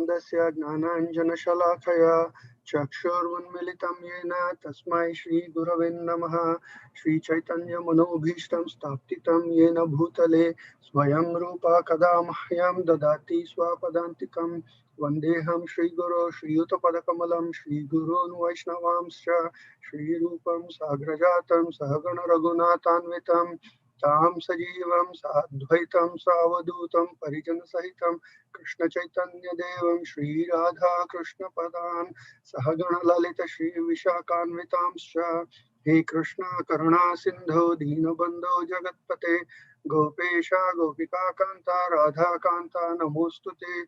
Tandasya Gnananjanashalakaya Chakshurunmilitam Yena Tasmai Shri Guravin Namaha Shri Chaitanya Manobhishtam Staptitam Yena Bhutale Swayam Rupa Kadamahyam Dadati Swapadantikam Vandeham Shri Guru Shri Utapadakamalam Shri Gurun Vaishnavamscha Shri Rupam Sagrajatam Sahagana Raghunathanvitam Tam Sajivam Sadvaitam Savadutam Parijan Sahitam Krishna Chaitanya Devam Shri Radha Krishna Padan Sahagana Lalita Shri Vishakhanvitamscha He Krishna Karuna Sindhu Deenabandho Jagatpate Gopesha Gopika Kanta Radha Kanta Namostute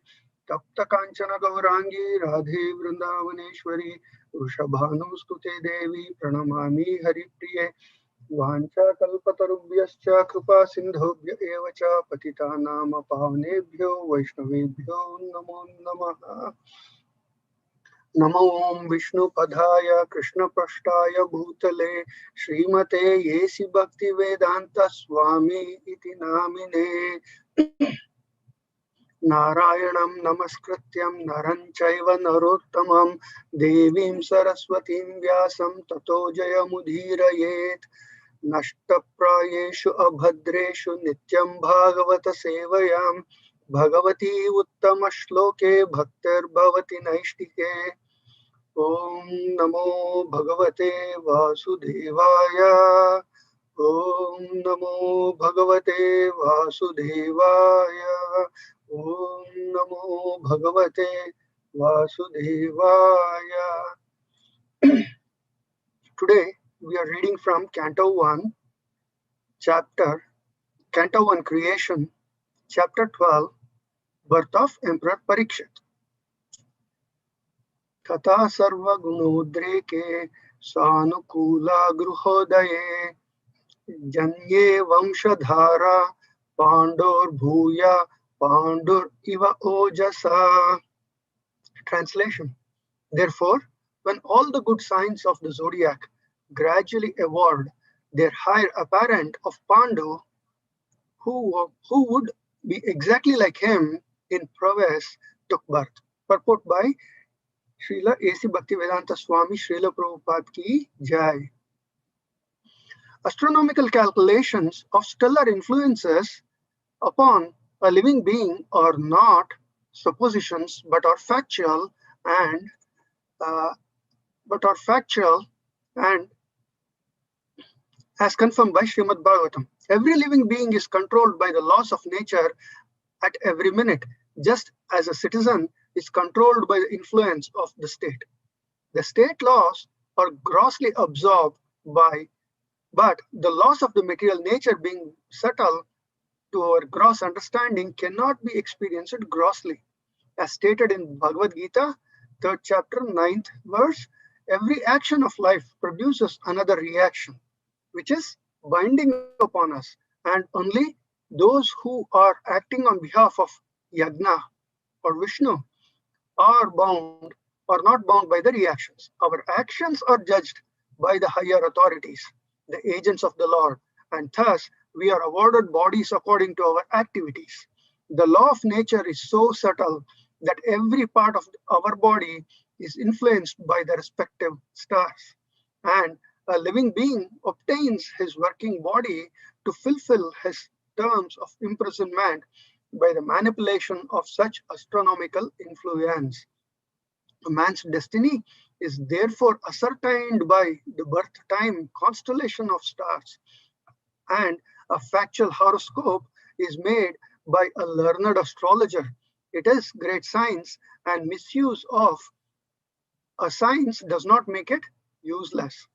Tapta Kanchana Gaurangi Radhe Vrindavaneshwari Vrishabhanustute Devi Pranamami Haripriye वाञ्छाकल्पतरुभ्यश्च कृपा सिन्धुभ्य एव च पतितानां पावनेभ्यो वैष्णवेभ्यो नमो नमः। नमो विष्णुपदाय कृष्णपृष्ठाय भूतले श्रीमते येसि भक्तिवेदान्त स्वामी इति नामिने नारायणं नमस्कृत्यं नरं चैव नरोत्तमं देवीं सरस्वतीं व्यासं ततो जयमुदीरयेत् नष्टप्रायेषु अभद्रेषु नित्यं भागवत सेवयां भगवती उत्तमश्लोके भक्तिर्भवति नैष्टिके ॐ नमो भगवते वासुदेवाय ॐ नमो भगवते वासुदेवाय ॐ नमो भगवते वासुदेवाय Today we are reading from Canto 1, Canto 1 Creation, Chapter 12, Birth of Emperor Parikshit. Tata sarva gunodreke sanukula gruhodaye janye vamshadhara pandor bhuya pandur iva ojasa. Translation. Therefore, when all the good signs of the zodiac gradually evolved, their heir apparent of Pandu, who would be exactly like him in prowess, took birth. Purport by Srila A.C. Bhaktivedanta Swami Srila Prabhupada Ki Jai. Astronomical calculations of stellar influences upon a living being are not suppositions but are factual and uh, and as confirmed by Srimad Bhagavatam. Every living being is controlled by the laws of nature at every minute, just as a citizen is controlled by the influence of the state. The state laws are grossly absorbed by, but the laws of the material nature being subtle to our gross understanding cannot be experienced grossly. As stated in Bhagavad Gita, 3rd chapter, 9th verse, every action of life produces another reaction, which is binding upon us, and only those who are acting on behalf of Yagna or Vishnu are not bound by the reactions. Our actions are judged by the higher authorities, the agents of the Lord, and thus we are awarded bodies according to our activities. The law of nature is so subtle that every part of our body is influenced by the respective stars, and a living being obtains his working body to fulfill his terms of imprisonment by the manipulation of such astronomical influence. A man's destiny is therefore ascertained by the birth time constellation of stars, and a factual horoscope is made by a learned astrologer. It is great science, and misuse of a science does not make it useless.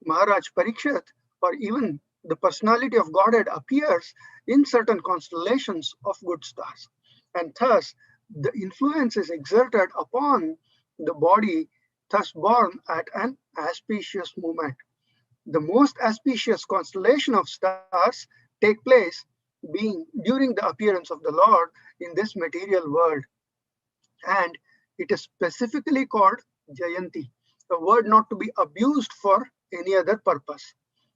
Maharaj Parikshit, or even the personality of Godhead, appears in certain constellations of good stars, and thus the influence is exerted upon the body, thus born at an auspicious moment. The most auspicious constellation of stars take place being during the appearance of the Lord in this material world, and it is specifically called Jayanti, a word not to be abused for any other purpose.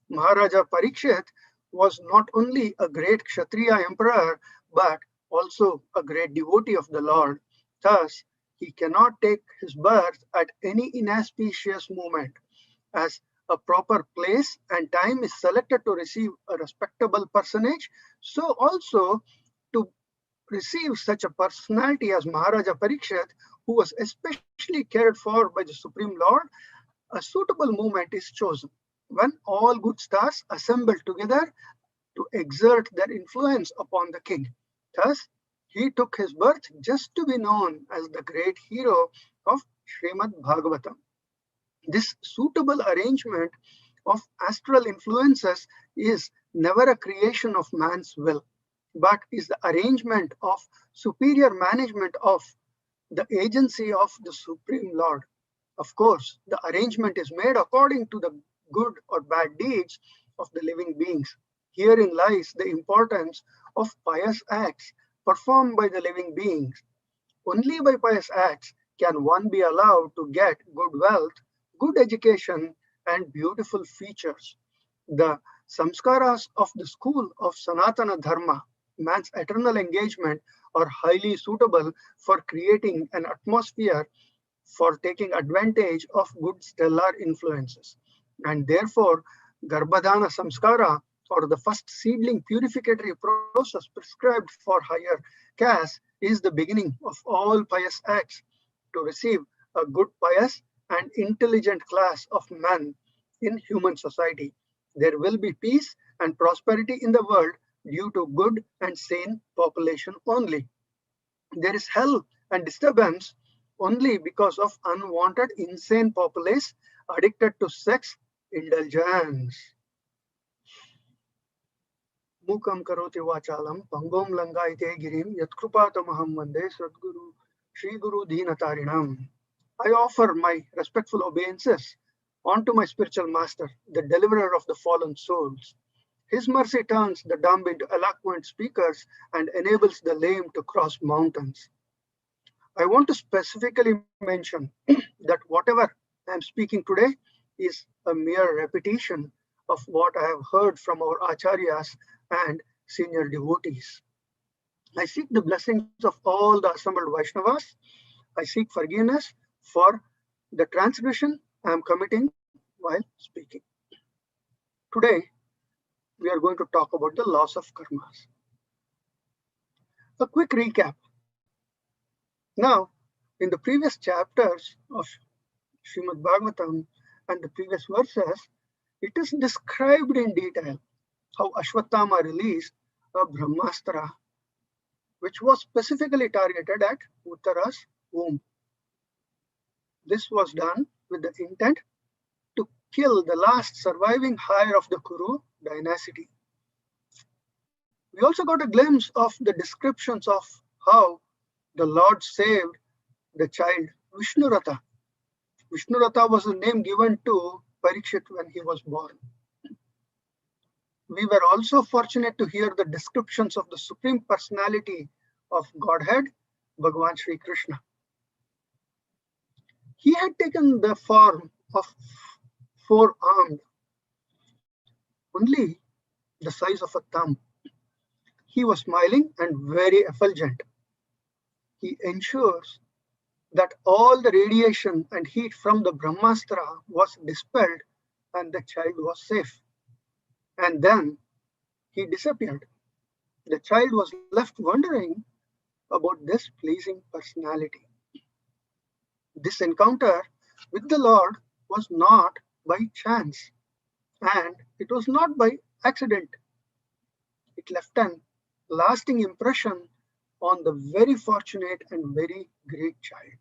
Maharaja Parikshit was not only a great Kshatriya emperor but also a great devotee of the Lord. Thus, He cannot take his birth at any inauspicious moment, as a proper place and time is selected to receive a respectable personage. So also to receive such a personality as Maharaja Parikshit, who was especially cared for by the Supreme Lord, a suitable moment is chosen when all good stars assemble together to exert their influence upon the king. Thus, he took his birth just to be known as the great hero of Srimad Bhagavatam. This suitable arrangement of astral influences is never a creation of man's will, but is the arrangement of superior management of the agency of the Supreme Lord. Of course, the arrangement is made according to the good or bad deeds of the living beings. Herein lies the importance of pious acts performed by the living beings. Only by pious acts can one be allowed to get good wealth, good education, and beautiful features. The samskaras of the school of Sanatana Dharma, man's eternal engagement, are highly suitable for creating an atmosphere for taking advantage of good stellar influences. And therefore, Garbhadana Samskara, or the first seedling purificatory process prescribed for higher castes, is the beginning of all pious acts to receive a good, pious, and intelligent class of men in human society. There will be peace and prosperity in the world due to good and sane population only. There is hell and disturbance only because of unwanted insane populace addicted to sex indulgence. Mukam karoti vachalam pangom langaite girim yatkrupatamaham vande sadguru Sri Guru Deenatarinam. I offer my respectful obeisances unto my spiritual master, the deliverer of the fallen souls. His mercy turns the dumb into eloquent speakers and enables the lame to cross mountains. I want to specifically mention that whatever I am speaking today is a mere repetition of what I have heard from our acharyas and senior devotees. I seek the blessings of all the assembled Vaishnavas. I seek forgiveness for the transgression I am committing while speaking. Today, we are going to talk about the laws of karmas. A quick recap. Now, in the previous chapters of Srimad Bhagavatam and the previous verses, it is described in detail how Ashwatthama released a Brahmastra, which was specifically targeted at Uttara's womb. This was done with the intent to kill the last surviving heir of the Kuru dynasty. We also got a glimpse of the descriptions of how the Lord saved the child Vishnuratha. Vishnuratha was the name given to Parikshit when he was born. We were also fortunate to hear the descriptions of the Supreme Personality of Godhead, Bhagavan Sri Krishna. He had taken the form of four-armed, only the size of a thumb. He was smiling and very effulgent. He ensures that all the radiation and heat from the Brahmastra was dispelled and the child was safe. And then he disappeared. The child was left wondering about this pleasing personality. This encounter with the Lord was not by chance, and it was not by accident. It left an lasting impression on the very fortunate and very great child.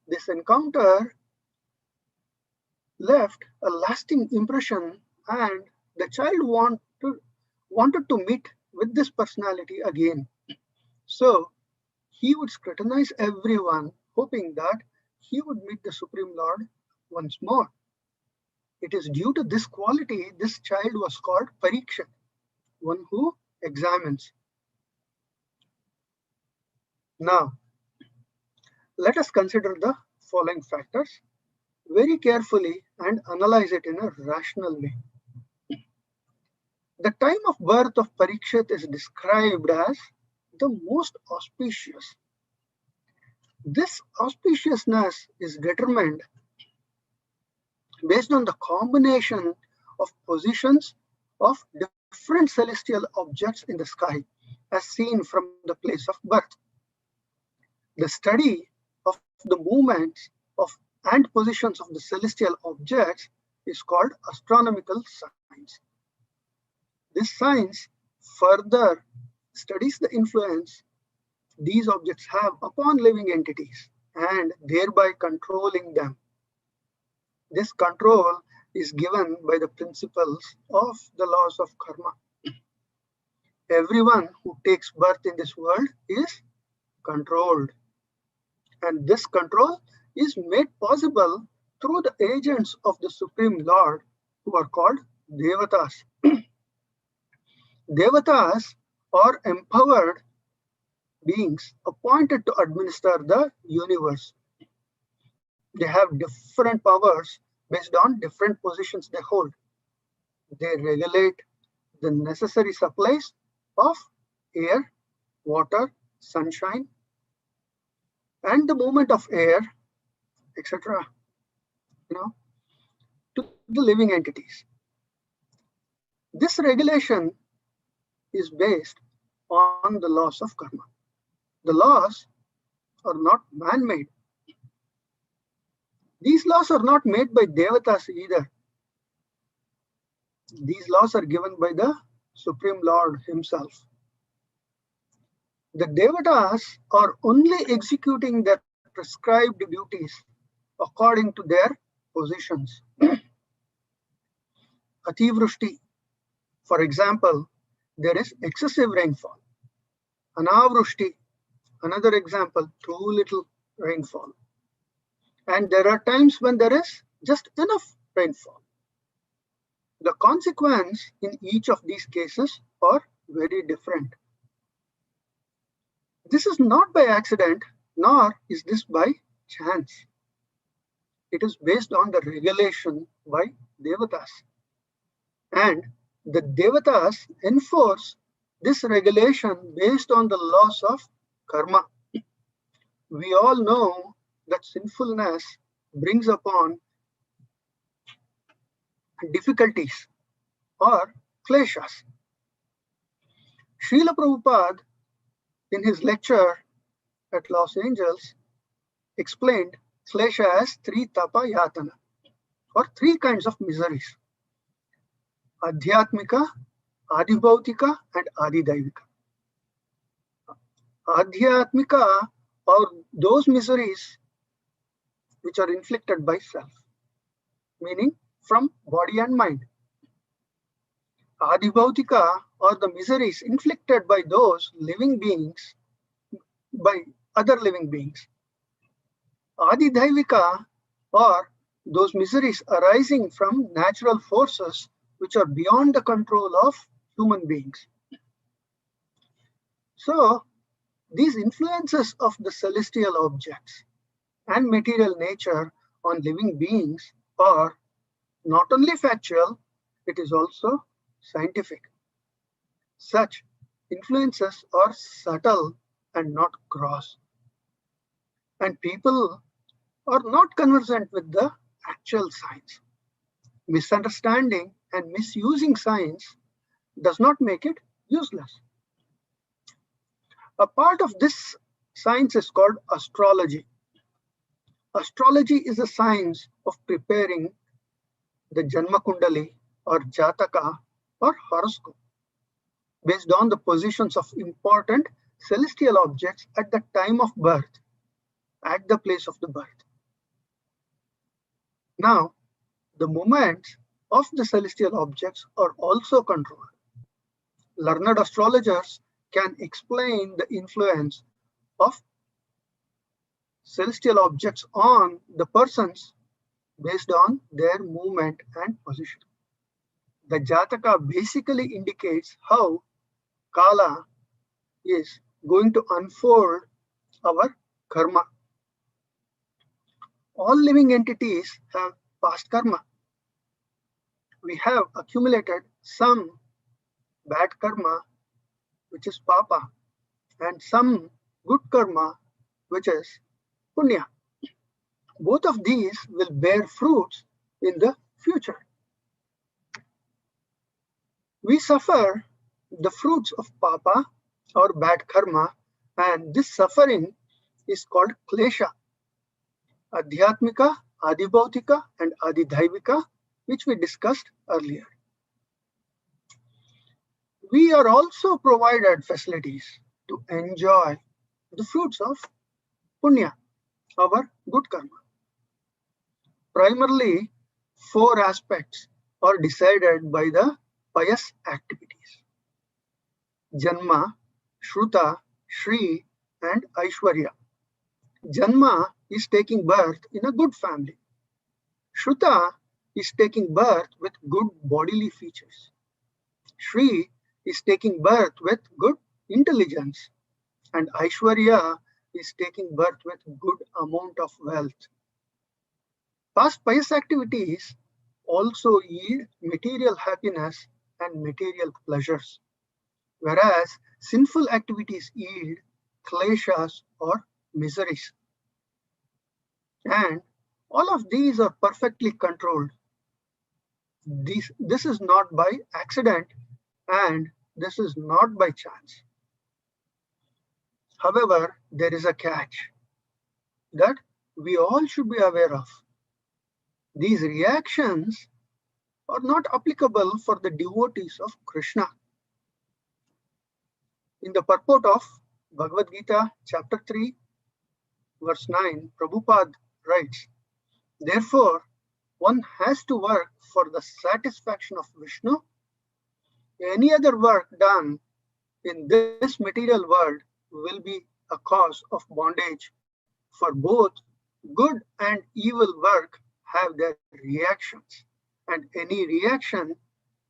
This encounter left a lasting impression, and the child wanted to meet with this personality again. So he would scrutinize everyone, hoping that he would meet the Supreme Lord once more. It is due to this quality this child was called Pariksha, one who examines. Now, let us consider the following factors very carefully and analyze it in a rational way. The time of birth of Parikshit is described as the most auspicious. This auspiciousness is determined based on the combination of positions of different celestial objects in the sky as seen from the place of birth. The study of the movements of and positions of the celestial objects is called astronomical science. This science further studies the influence these objects have upon living entities and thereby controlling them. This control is given by the principles of the laws of karma. Everyone who takes birth in this world is controlled, and this control is made possible through the agents of the Supreme Lord who are called Devatas. Devatas are empowered beings appointed to administer the universe. They have different powers based on different positions they hold. They regulate the necessary supplies of air, water, sunshine, and the movement of air, etc., to the living entities. This regulation is based on the laws of karma. The laws are not man-made. These laws are not made by Devatas either. These laws are given by the Supreme Lord himself. The Devatas are only executing their prescribed duties according to their positions. Ativrushti, for example, there is excessive rainfall. Anavrushti, another example, too little rainfall. And there are times when there is just enough rainfall. The consequence in each of these cases are very different. This is not by accident, nor is this by chance. It is based on the regulation by Devatas. And the Devatas enforce this regulation based on the laws of karma. We all know that sinfulness brings upon difficulties or kleshas. Srila Prabhupada, in his lecture at Los Angeles, explained klesha as three tapa yatana, or three kinds of miseries: adhyatmika, adibhautika, and adidaivika. Adhyatmika are those miseries which are inflicted by self, meaning from body and mind. Adibhautika are the miseries inflicted by those living beings, by other living beings. Adidaivika are those miseries arising from natural forces which are beyond the control of human beings. So, these influences of the celestial objects and material nature on living beings are not only factual, it is also scientific. Such influences are subtle and not gross. And people are not conversant with the actual science. Misunderstanding and misusing science does not make it useless. A part of this science is called astrology. Astrology is the science of preparing the Janma Kundali or Jataka or horoscope based on the positions of important celestial objects at the time of birth, at the place of the birth. Now, the movements of the celestial objects are also controlled. Learned astrologers can explain the influence of celestial objects on the persons based on their movement and position. The Jataka basically indicates how Kala is going to unfold our karma. All living entities have past karma. We have accumulated some bad karma, which is papa, and some good karma, which is punya. Both of these will bear fruits in the future. We suffer the fruits of papa or bad karma, and this suffering is called klesha. Adhyatmika, Adibhautika, and Adidhaivika, which we discussed earlier. We are also provided facilities to enjoy the fruits of punya, our good karma. Primarily, 4 aspects are decided by the pious activities: Janma, Shruta, Shri, and Aishwarya. Janma is taking birth in a good family. Shruta is taking birth with good bodily features. Shri is taking birth with good intelligence. And Aishwarya is taking birth with good amount of wealth. Past pious activities also yield material happiness and material pleasures, whereas sinful activities yield kleshas or miseries. And all of these are perfectly controlled. This is not by accident, and this is not by chance. However, there is a catch that we all should be aware of. These reactions are not applicable for the devotees of Krishna. In the purport of Bhagavad Gita, chapter 3, verse 9, Prabhupada writes, "Therefore, one has to work for the satisfaction of Vishnu. Any other work done in this material world will be a cause of bondage, for both good and evil work have their reactions, and any reaction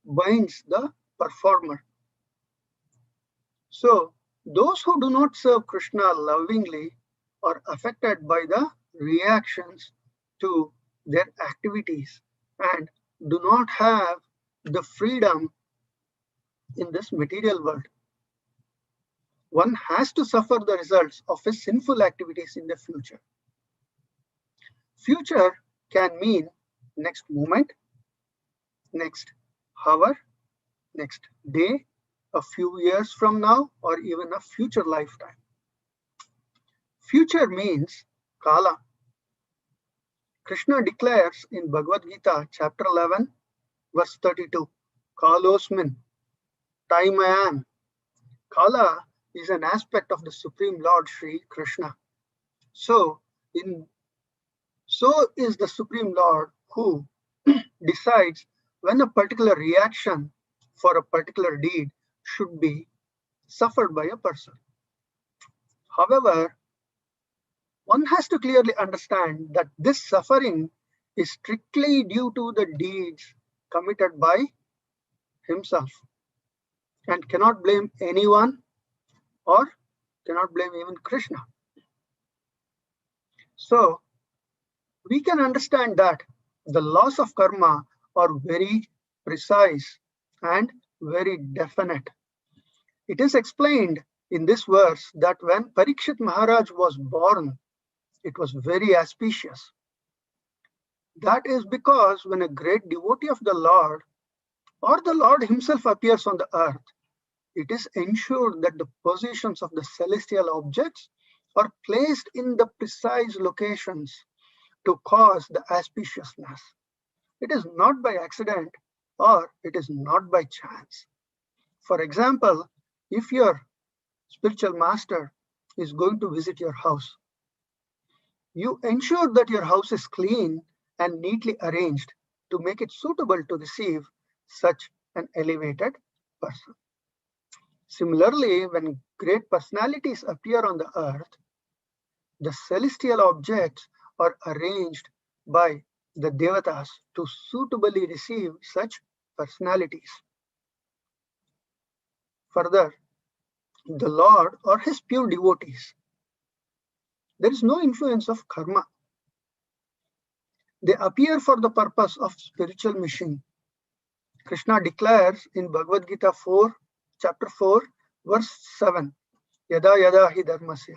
binds the performer." So, those who do not serve Krishna lovingly are affected by the reactions to their activities and do not have the freedom in this material world. One has to suffer the results of his sinful activities in the future. Future can mean next moment, next hour, next day, a few years from now, or even a future lifetime. Future means Kala. Krishna declares in Bhagavad Gita, chapter 11, verse 32, Kalosmin, time I am. Kala is an aspect of the Supreme Lord Sri Krishna. So is the Supreme Lord who decides when a particular reaction for a particular deed should be suffered by a person. However, one has to clearly understand that this suffering is strictly due to the deeds committed by himself and cannot blame anyone or cannot blame even Krishna. So, we can understand that the laws of karma are very precise and very definite. It is explained in this verse that when Parikshit Maharaj was born, it was very auspicious. That is because when a great devotee of the Lord or the Lord himself appears on the earth, it is ensured that the positions of the celestial objects are placed in the precise locations to cause the auspiciousness. It is not by accident or it is not by chance. For example, if your spiritual master is going to visit your house, you ensure that your house is clean and neatly arranged to make it suitable to receive such an elevated person. Similarly, when great personalities appear on the earth, the celestial objects are arranged by the devatas to suitably receive such personalities. Further, the Lord or his pure devotees, there is no influence of karma. They appear for the purpose of spiritual mission. Krishna declares in Bhagavad Gita 4, chapter 4, verse 7, Yada yada hi dharmasya.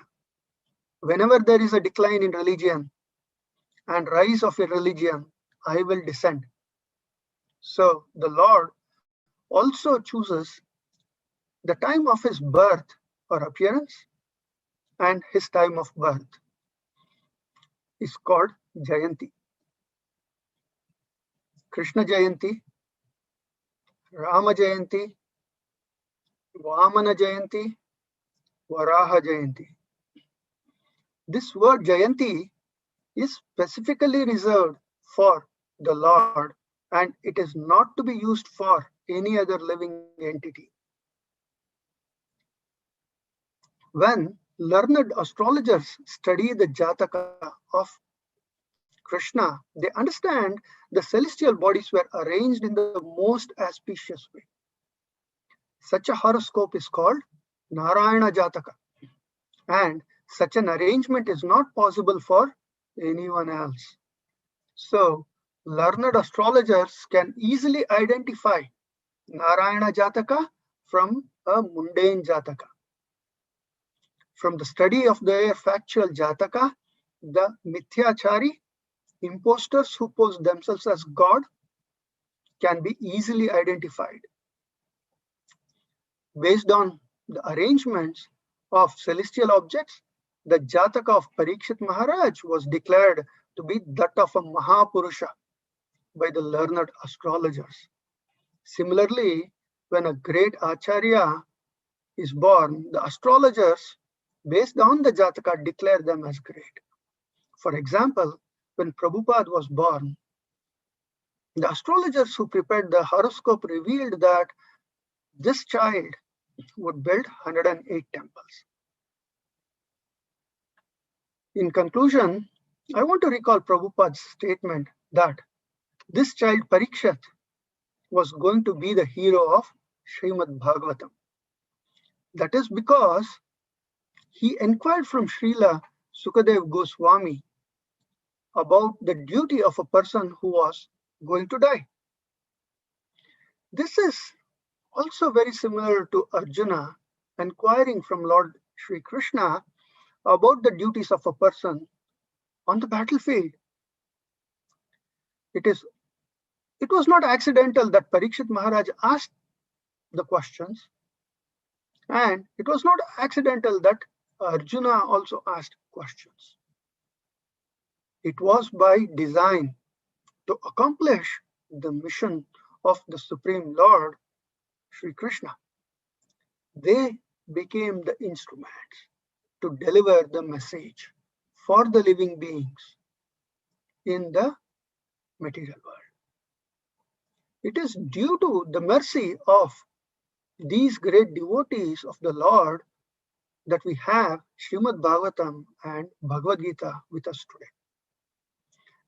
Whenever there is a decline in religion and rise of a religion, I will descend. So the Lord also chooses the time of his birth or appearance, and his time of birth is called Jayanti. Krishna Jayanti, Rama Jayanti, Vamana Jayanti, Varaha Jayanti. This word Jayanti is specifically reserved for the Lord, and it is not to be used for any other living entity. When learned astrologers study the Jataka of Krishna, they understand the celestial bodies were arranged in the most auspicious way. Such a horoscope is called Narayana Jataka, and such an arrangement is not possible for anyone else. So, learned astrologers can easily identify Narayana Jataka from a mundane Jataka. From the study of their factual Jataka, the Mithyachari, impostors who pose themselves as God, can be easily identified. Based on the arrangements of celestial objects, the Jataka of Parikshit Maharaj was declared to be that of a Mahapurusha by the learned astrologers. Similarly, when a great Acharya is born, the astrologers, based on the Jataka, declare them as great. For example, when Prabhupada was born, the astrologers who prepared the horoscope revealed that this child would build 108 temples. In conclusion, I want to recall Prabhupada's statement that this child Parikshit was going to be the hero of Srimad Bhagavatam. That is because he inquired from Srila Sukadev Goswami about the duty of a person who was going to die. This is also very similar to Arjuna inquiring from Lord Sri Krishna about the duties of a person on the battlefield. It was not accidental that Parikshit Maharaj asked the questions, and it was not accidental that Arjuna also asked questions. It was by design to accomplish the mission of the Supreme Lord, Sri Krishna. They became the instruments to deliver the message for the living beings in the material world. It is due to the mercy of these great devotees of the Lord that we have Srimad Bhagavatam and Bhagavad Gita with us today.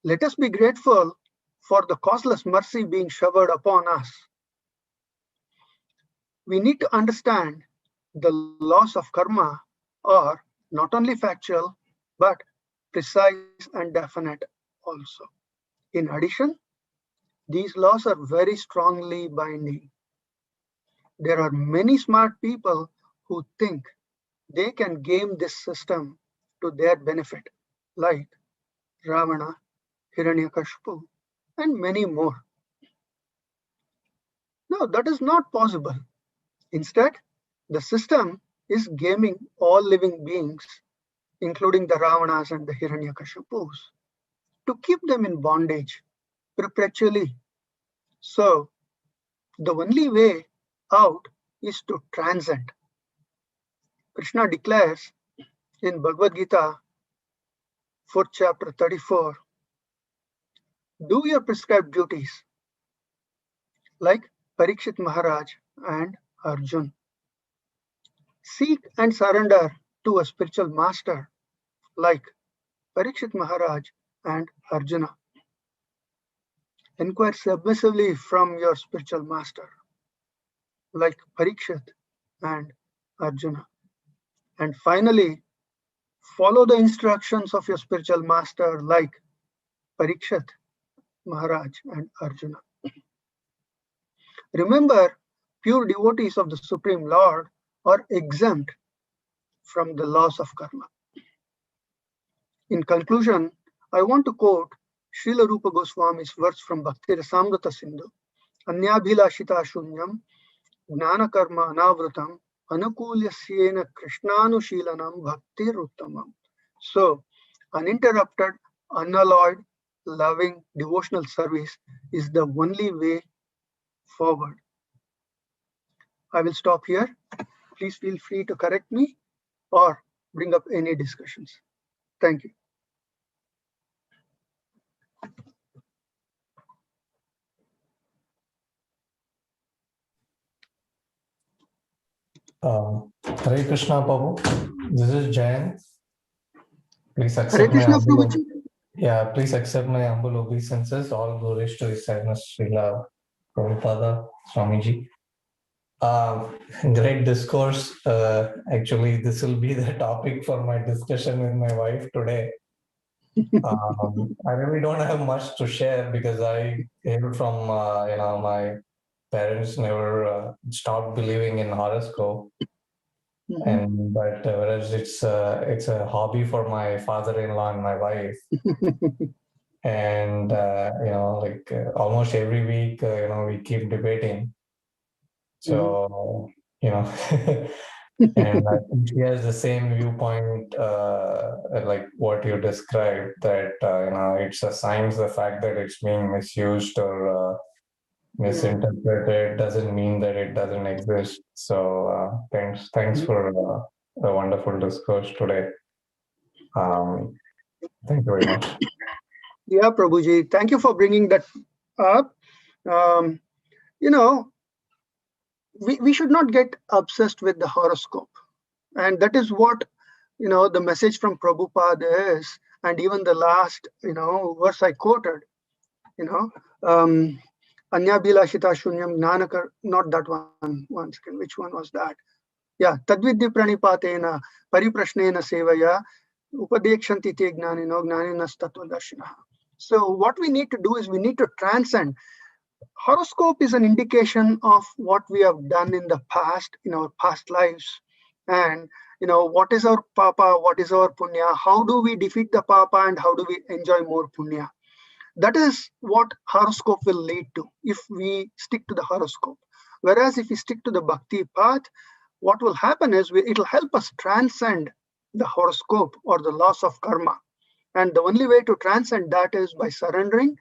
Let us be grateful for the causeless mercy being showered upon us. We need to understand the laws of karma are not only factual, but precise and definite also. In addition, these laws are very strongly binding. There are many smart people who think they can game this system to their benefit, like Ravana, Hiranyakashipu, and many more. No, that is not possible. Instead, the system is gaming all living beings, including the Ravanas and the Hiranyakashipus, to keep them in bondage perpetually. So, the only way out is to transcend. Krishna declares in Bhagavad Gita, 4th chapter 34, do your prescribed duties, like Parikshit Maharaj and Arjun. Seek and surrender to a spiritual master, like Parikshit Maharaj and Arjuna. Inquire submissively from your spiritual master, like Parikshit and Arjuna. And finally, follow the instructions of your spiritual master, like Parikshit Maharaj and Arjuna. Remember, pure devotees of the Supreme Lord are exempt from the laws of karma. In conclusion, I want to quote Srila Rupa Goswami's words from Bhakti Rasamrita Sindhu. Anyabhilashita shunyam gnana karma anavrutam anukulyasyena krishnanushilanam bhaktir uttamam. So, uninterrupted, unalloyed, loving, devotional service is the only way forward. I will stop here. Please feel free to correct me or bring up any discussions. Thank you. Hare Krishna, Prabhu. This is Jayan. Please Hare accept my Krishna, humble, Prabhuji. please accept my humble obeisances. All glories to His Highness Srila Prabhupada Swamiji. Great discourse. Actually, this will be the topic for my discussion with my wife today. I really don't have much to share because I came from, my parents never stopped believing in horoscope. But whereas it's a hobby for my father-in-law and my wife. And almost every week, we keep debating. So, and I think she has the same viewpoint, like what you described, that, it's a signs the fact that it's being misused or misinterpreted doesn't mean that it doesn't exist. So thanks for a wonderful discourse today. Thank you very much. Yeah, Prabhuji, thank you for bringing that up. We should not get obsessed with the horoscope. And that is what, the message from Prabhupada is. And even the last, verse I quoted, Anya Bilashita Shunyam Gnanakar, not that one second, which one was that? Yeah, Tadvidya Pranipatena Pariprashnena Sevaya Upadekshanti Te Gnanino Gnaninas Tattvadarshinaha. So what we need to do is we need to transcend. Horoscope is an indication of what we have done in the past, in our past lives. And, what is our papa, what is our punya, how do we defeat the papa and how do we enjoy more punya? That is what horoscope will lead to if we stick to the horoscope. Whereas if we stick to the bhakti path, what will happen is it will help us transcend the horoscope or the laws of karma. And the only way to transcend that is by surrendering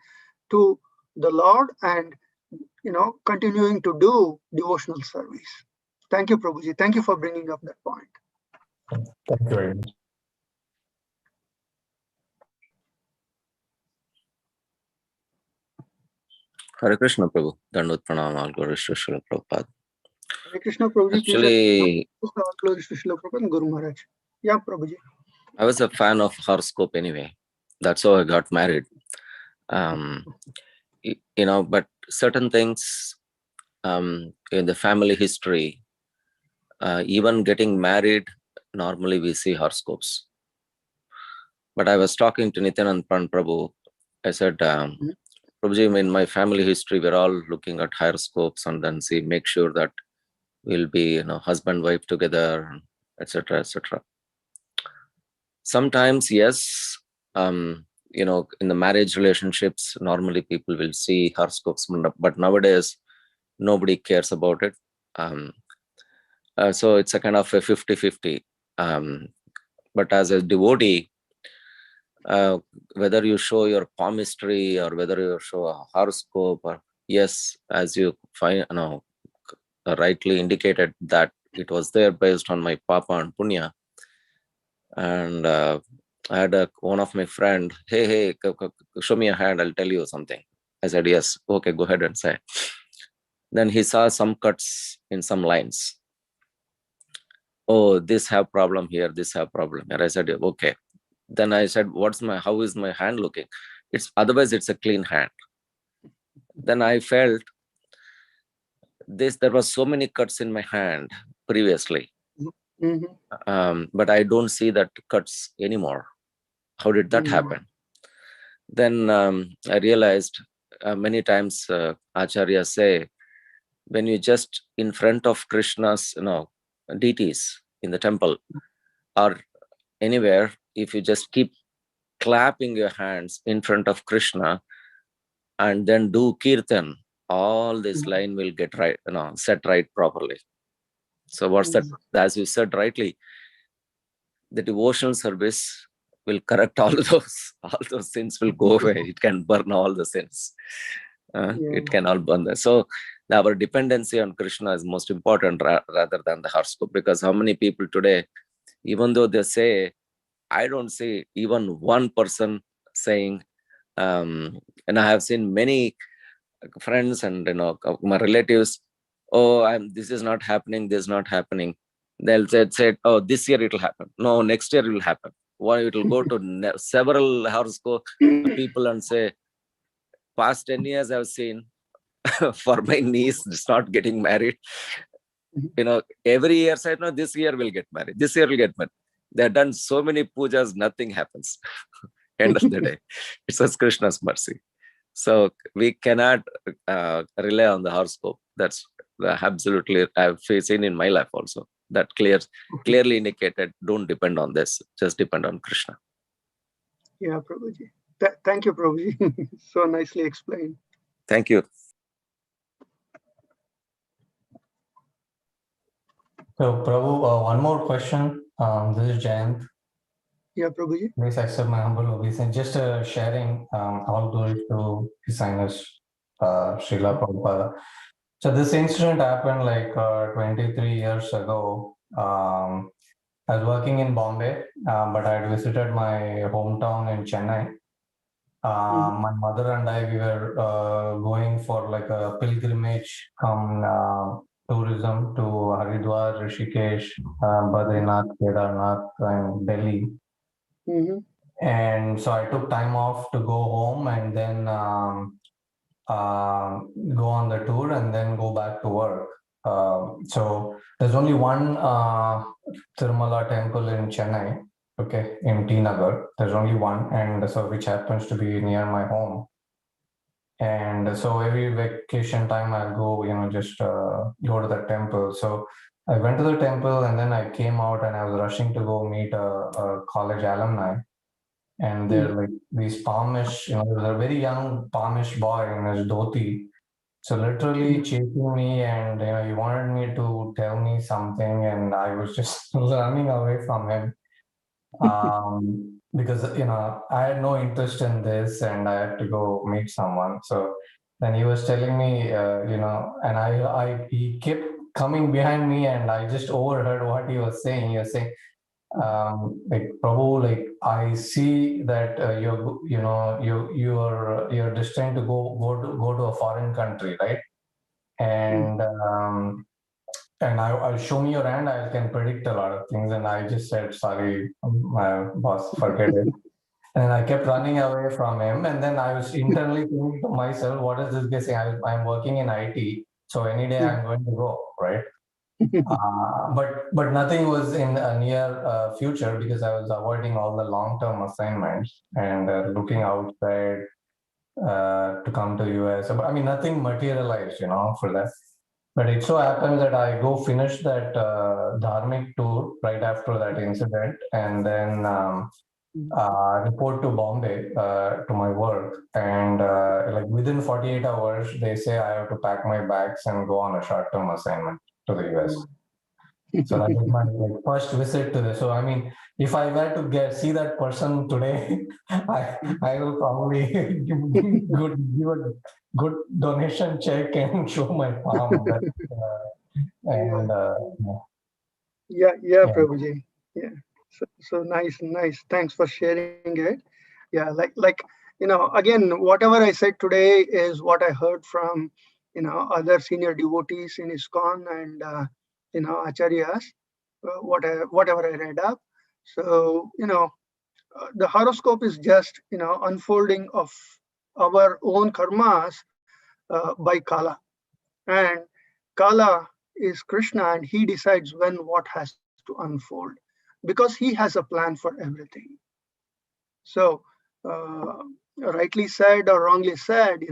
to the Lord and, continuing to do devotional service. Thank you, Prabhuji. Thank you for bringing up that point. Thank you very much. Hare Krishna, Prabhu. Dandot Pranam, all glories to Srila Prabhupada. Hare Krishna, Prabhuji. Actually, all glories to Srila Prabhupada and Guru Maharaj. Yeah, Prabhuji. I was a fan of horoscope anyway. That's how I got married. But certain things in the family history, even getting married, normally we see horoscopes. But I was talking to Nityanand Prabhu. I said, Prabhuji, in my family history, we're all looking at horoscopes and then make sure that we'll be, husband, wife together, etc., etc. Sometimes, yes, in the marriage relationships, normally people will see horoscopes, but nowadays, nobody cares about it. So it's a kind of a 50-50. But as a devotee, whether you show your palmistry or whether you show a horoscope, or yes, as you rightly indicated that it was there based on my papa and punya. And I had one of my friend, hey, show me a hand, I'll tell you something. I said, yes, okay, go ahead and say. Then he saw some cuts in some lines. Oh, this have problem here, this have problem here. I said, okay. Then I said, how is my hand looking? Otherwise it's a clean hand. Then I felt there was so many cuts in my hand previously. But I don't see that cuts anymore. How did that happen? Then I realized many times Acharyas say, when you just in front of Krishna's deities in the temple or anywhere, if you just keep clapping your hands in front of Krishna and then do kirtan, all this line will get right, set right properly. So what's that? As you said rightly, the devotional service will correct all those sins will go away. It can burn all the sins. It can all burn them. So our dependency on Krishna is most important rather than the horoscope, because how many people today, even though they say, I don't see even one person saying, and I have seen many friends and my relatives, oh, this is not happening, this is not happening. They'll say, oh, this year it will happen. No, next year it will happen. Why it will go to several horoscope people and say, past 10 years I've seen for my niece, it's not getting married. Every year said, no, this year will get married. This year will get married. They've done so many pujas, nothing happens. End of the day, it's just Krishna's mercy. So we cannot rely on the horoscope. That's absolutely, I've seen in my life also. That clearly indicated, don't depend on this, just depend on Krishna. Yeah, Prabhuji. Thank you, Prabhuji. So nicely explained. Thank you. So, Prabhu, one more question. This is Jayant. Yeah, Prabhuji. Please accept my humble obeisance. Just sharing all glory to His Highness Srila Prabhupada. So this incident happened like 23 years ago. I was working in Bombay, but I had visited my hometown in Chennai. My mother and I, we were going for like a pilgrimage come tourism to Haridwar, Rishikesh, Badrinath, Kedarnath, and Delhi. And so I took time off to go home and then go on the tour and then go back to work. So there's only one Tirumala temple in Chennai, okay, in T Nagar. There's only one, and so which happens to be near my home. And so every vacation time I'll go, just go to the temple. So I went to the temple and then I came out and I was rushing to go meet a college alumni. And they're like these Palmish, there's a very young Palmish boy in his dhoti. So literally chasing me, and he wanted me to tell me something, and I was just running away from him because I had no interest in this, and I had to go meet someone. So then he was telling me, and he kept coming behind me, and I just overheard what he was saying. He was saying, like, Prabhu, like, I see that you're destined to go to a foreign country, right? And I'll show me your hand. I can predict a lot of things. And I just said, sorry, my boss, forget it. And I kept running away from him. And then I was internally thinking to myself, what is this guy saying? I'm working in IT, so any day I'm going to go, right? But nothing was in a near future because I was avoiding all the long-term assignments and looking outside to come to US. So, I mean, nothing materialized, for that. But it so happens that I go finish that dharmic tour right after that incident, and then report to Bombay to my work. And like within 48 hours, they say I have to pack my bags and go on a short-term assignment to the US. So that was my first visit to this. So I mean, if I were to see that person today, I will probably give a good donation check and show my palm. Yeah, Prabhuji. Yeah. So nice. Thanks for sharing it. Yeah, like again, whatever I said today is what I heard from other senior devotees in ISKCON and acharyas, whatever I read up. So the horoscope is just unfolding of our own karmas by Kala, and Kala is Krishna, and he decides when what has to unfold because he has a plan for everything. So rightly said or wrongly said,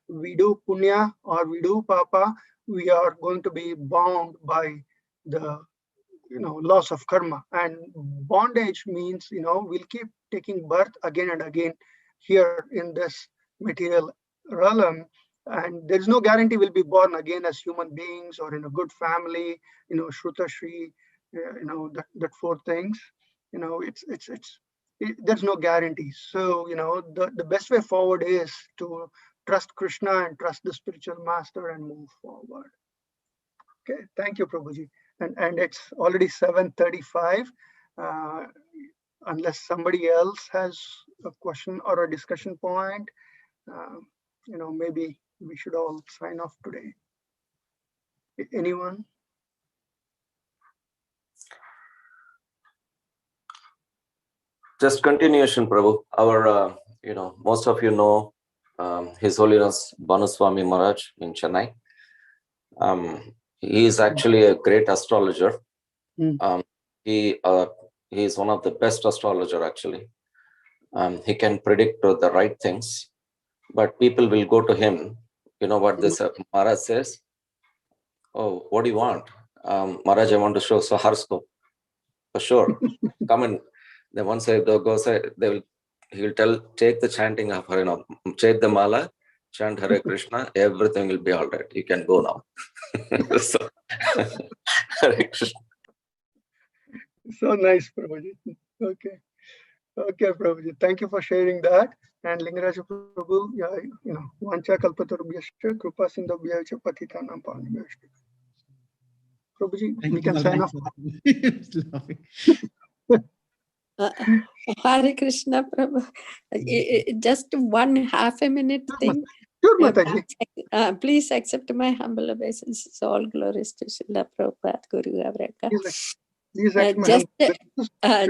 we do punya or we do papa, we are going to be bound by the loss of karma. And bondage means, we'll keep taking birth again and again here in this material realm, and there's no guarantee we'll be born again as human beings or in a good family, Shruta Shri, that four things, there's no guarantee. So, the best way forward is to trust Krishna and trust the spiritual master and move forward. Okay, thank you, Prabhuji. And it's already 7:35. Unless somebody else has a question or a discussion point, maybe we should all sign off today. Anyone? Just continuation, Prabhu. Our, most of you know His Holiness Banuswami Maharaj in Chennai. He is actually a great astrologer. He is one of the best astrologer actually. He can predict the right things, but people will go to him. You know what this Maharaj says? Oh, what do you want? Maharaj, I want to show horoscope. For sure. Come in. Then once I go say, he will tell, take the chanting of Harinam, chant the mala, chant Hare Krishna, everything will be all right. You can go now. So, Hare Krishna. So nice, Prabhuji. Okay, Prabhuji. Thank you for sharing that. And Lingaraja Prabhu, Vancha Kalpatarubhyascha, Krupa Sindhubhyacha Patitanam Pavanabhyascha. Prabhuji, we can sign off. Hare Krishna, Prabhu. Just one half a minute thing. Sure, Mataji. Please accept my humble obeisance. All glories to Srila Prabhupada, Guru Avreka.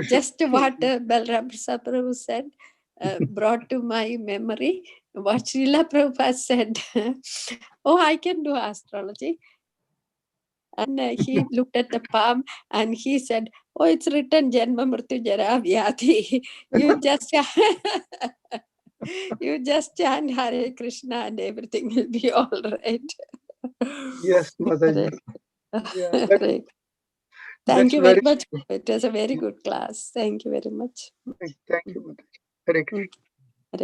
Just what Balram Prasad Prabhu said brought to my memory what Srila Prabhupada said. Oh, I can do astrology. And he looked at the palm and he said, oh, it's written Janma Mrityu Jara Vyadhi. You just chant Hare Krishna and everything will be all right. Yes, Mataji. Yeah, thank you very much. It was a very good class. Thank you very much. Thank you, Mataji. Hare Krishna.